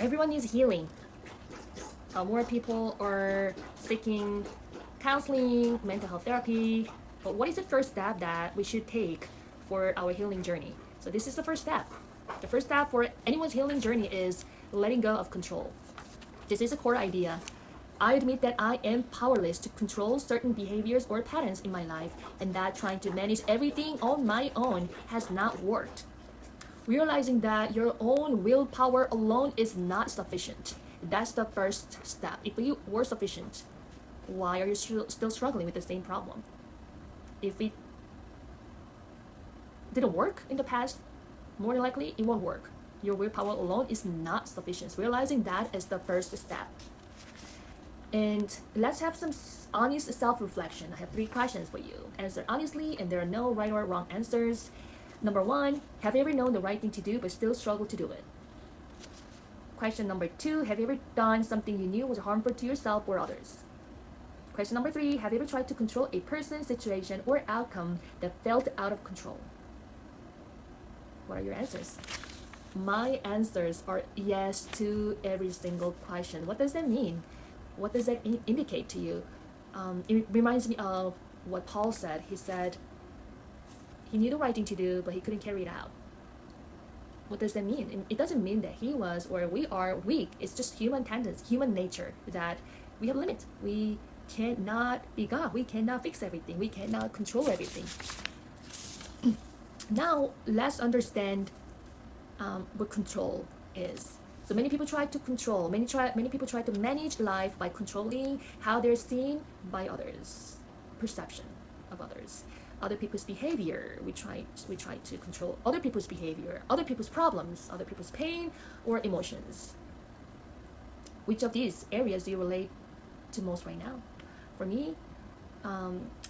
Everyone needs healing. More people are seeking counseling, mental health therapy. But what is the first step that we should take for our healing journey? So this is the first step. The first step for anyone's healing journey is letting go of control. This is a core idea. I admit that I am powerless to control certain behaviors or patterns in my life, and that trying to manage everything on my own has not worked. Realizing that your own willpower alone is not sufficient. That's the first step. If you were sufficient, why are you still struggling with the same problem? If it didn't work in the past, more than likely it won't work. Your willpower alone is not sufficient. Realizing that is the first step. And let's have some honest self-reflection. I have 3 questions for you. Answer honestly, and there are no right or wrong answers. Number 1, have you ever known the right thing to do but still struggle to do it? Question number 2, have you ever done something you knew was harmful to yourself or others? Question number 3, have you ever tried to control a person, situation, or outcome that felt out of control? What are your answers? My answers are yes to every single question. What does that mean? What does that indicate to you? It reminds me of what Paul said. He said he knew the right thing to do, but he couldn't carry it out. What does that mean? It doesn't mean that he was or we are weak. It's just human tendency, human nature, that we have limits. We cannot be God. We cannot fix everything. We cannot control everything. Now, let's understand what control is. So many people try to control, many people try to manage life by controlling how they're seen by others, perception of others, other people's behavior. We try to control other people's behavior, other people's problems, other people's pain or emotions. Which of these areas do you relate to most right now? For me,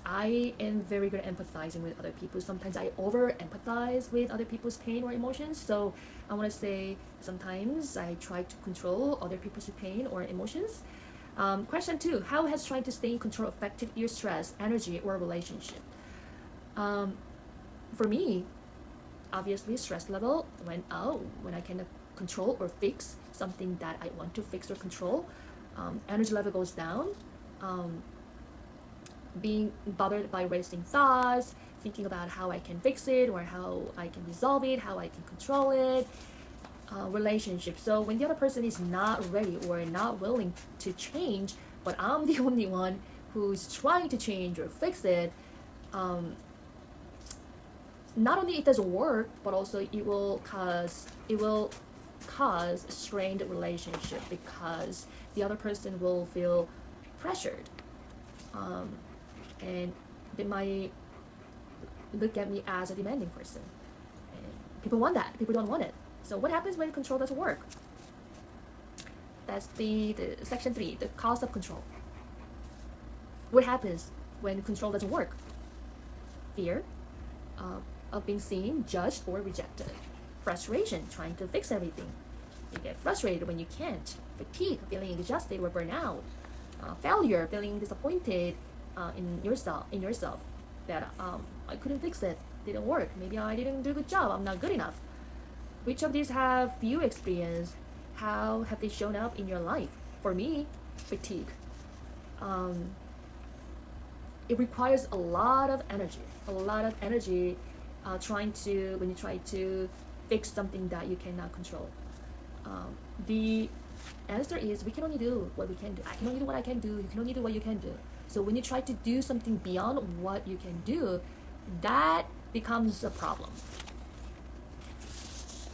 I am very good at empathizing with other people. Sometimes I over empathize with other people's pain or emotions. So I want to say sometimes I try to control other people's pain or emotions. Question 2, how has trying to stay in control affected your stress, energy, or relationship? For me, obviously stress level went out when I cannot control or fix something that I want to fix or control. Energy level goes down. Being bothered by racing thoughts, thinking about how I can fix it or how I can resolve it, how I can control it. Relationship. So when the other person is not ready or not willing to change, but I'm the only one who's trying to change or fix it, not only it doesn't work, but also it will cause a strained relationship because the other person will feel pressured. And they might look at me as a demanding person. And people want that. People don't want it. So what happens when control doesn't work? That's the section 3, the cost of control. What happens when control doesn't work? Fear of being seen, judged, or rejected. Frustration, trying to fix everything. You get frustrated when you can't. Fatigue, feeling exhausted or burnout. Failure, feeling disappointed in yourself that I couldn't fix it, didn't work, maybe I didn't do a good job, I'm not good enough. Which of these have you experienced? How have they shown up in your life? For me, fatigue. It requires a lot of energy when you try to fix something that you cannot control. The answer is we can only do what we can do. I can only do what I can do. You can only do what you can do. So when you try to do something beyond what you can do, that becomes a problem.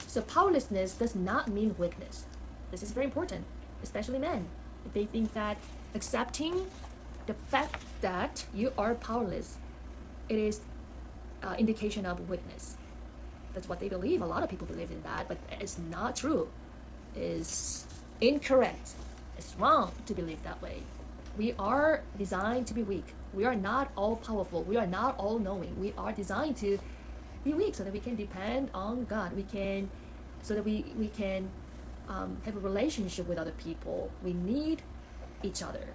So powerlessness does not mean weakness. This is very important, especially men. They think that accepting the fact that you are powerless, it is indication of weakness. That's what they believe. A lot of people believe in that, but it's not true. It's incorrect. It's wrong to believe that way. We are designed to be weak. We are not all powerful. We are not all knowing. We are designed to be weak so that we can depend on God. So that we can have a relationship with other people. We need each other.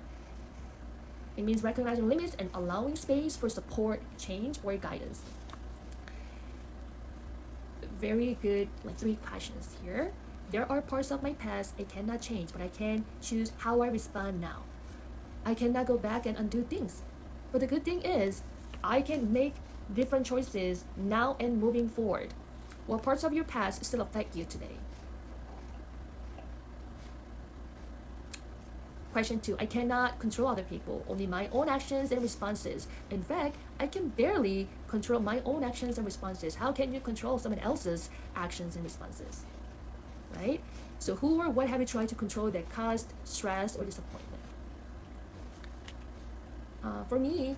It means recognizing limits and allowing space for support, change, or guidance. Very good, 3 questions here. There are parts of my past I cannot change, but I can choose how I respond now. I cannot go back and undo things. But the good thing is, I can make different choices now and moving forward. What parts of your past still affect you today? Question 2. I cannot control other people, only my own actions and responses. In fact, I can barely control my own actions and responses. How can you control someone else's actions and responses? Right? So who or what have you tried to control that caused stress or disappointment? For me,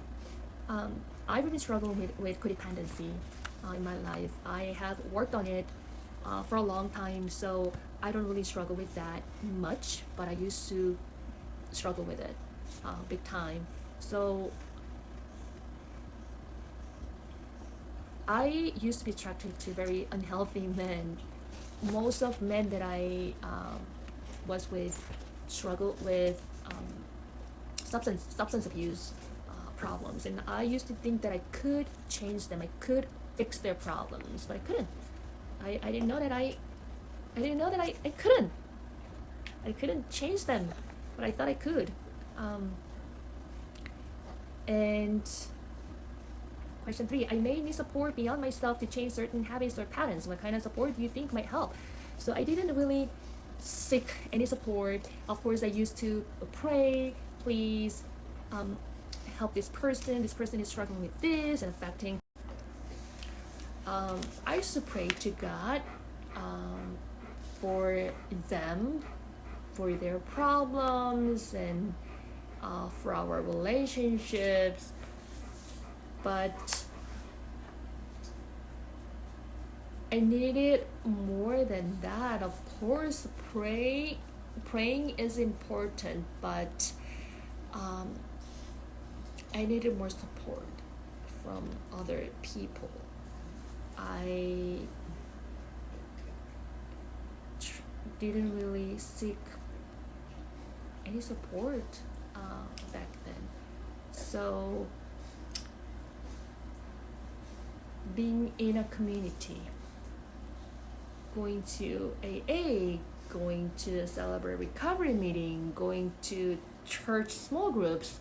I really struggle with codependency in my life. I have worked on it for a long time, so I don't really struggle with that much, but I used to struggle with it big time. So I used to be attracted to very unhealthy men. Most of men that I was with struggled with substance abuse problems, and I used to think that I could change them, I could fix their problems, but I couldn't. I didn't know that I couldn't. I couldn't change them, but I thought I could. And question 3, I may need support beyond myself to change certain habits or patterns. What kind of support do you think might help? So I didn't really seek any support. Of course, I used to pray, please help this person. This person is struggling with this and affecting. I used to pray to God for them, for their problems, and for our relationships. But I needed more than that. Of course, praying is important, but I needed more support from other people. I didn't really seek any support back then. So being in a community, going to AA, going to the Celebrate Recovery meeting, going to church small groups,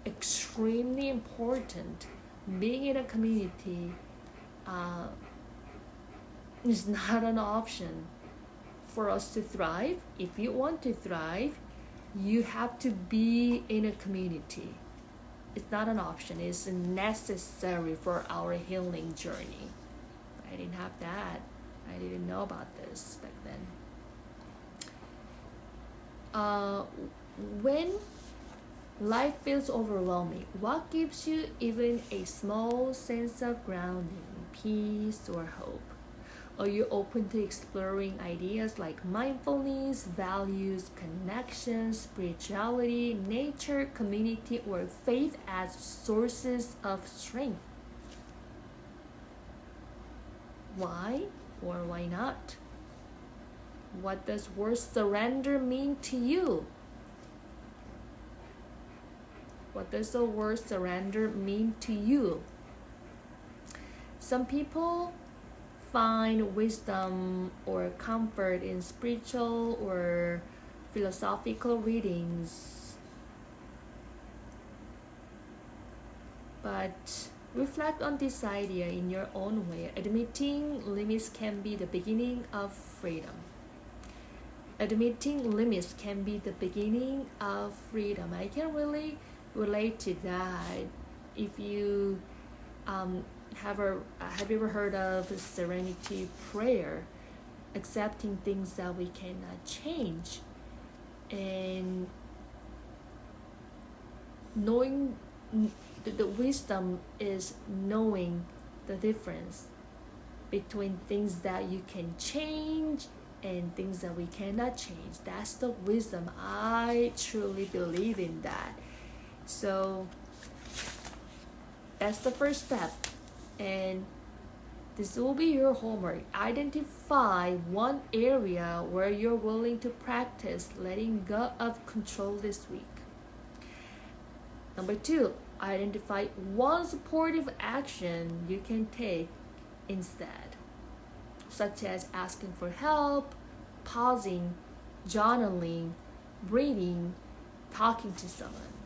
extremely important. Being in a community is not an option for us to thrive. If you want to thrive, you have to be in a community. It's not an option, it's necessary for our healing journey. I didn't have that. I didn't know about this back then. When life feels overwhelming, what gives you even a small sense of grounding, peace, or hope? Are you open to exploring ideas like mindfulness, values, connections, spirituality, nature, community, or faith as sources of strength? Why or why not? What does word surrender mean to you? What does the word surrender mean to you? Some people find wisdom or comfort in spiritual or philosophical readings. But reflect on this idea in your own way. Admitting limits can be the beginning of freedom. Admitting limits can be the beginning of freedom. I can really relate to that. If you have you ever heard of serenity prayer, accepting things that we cannot change, and knowing the wisdom is knowing the difference between things that you can change and things that we cannot change. That's the wisdom. I truly believe in that. So that's the first step. And this will be your homework. Identify one area where you're willing to practice letting go of control this week. Number 2, identify one supportive action you can take instead, such as asking for help, pausing, journaling, breathing, talking to someone.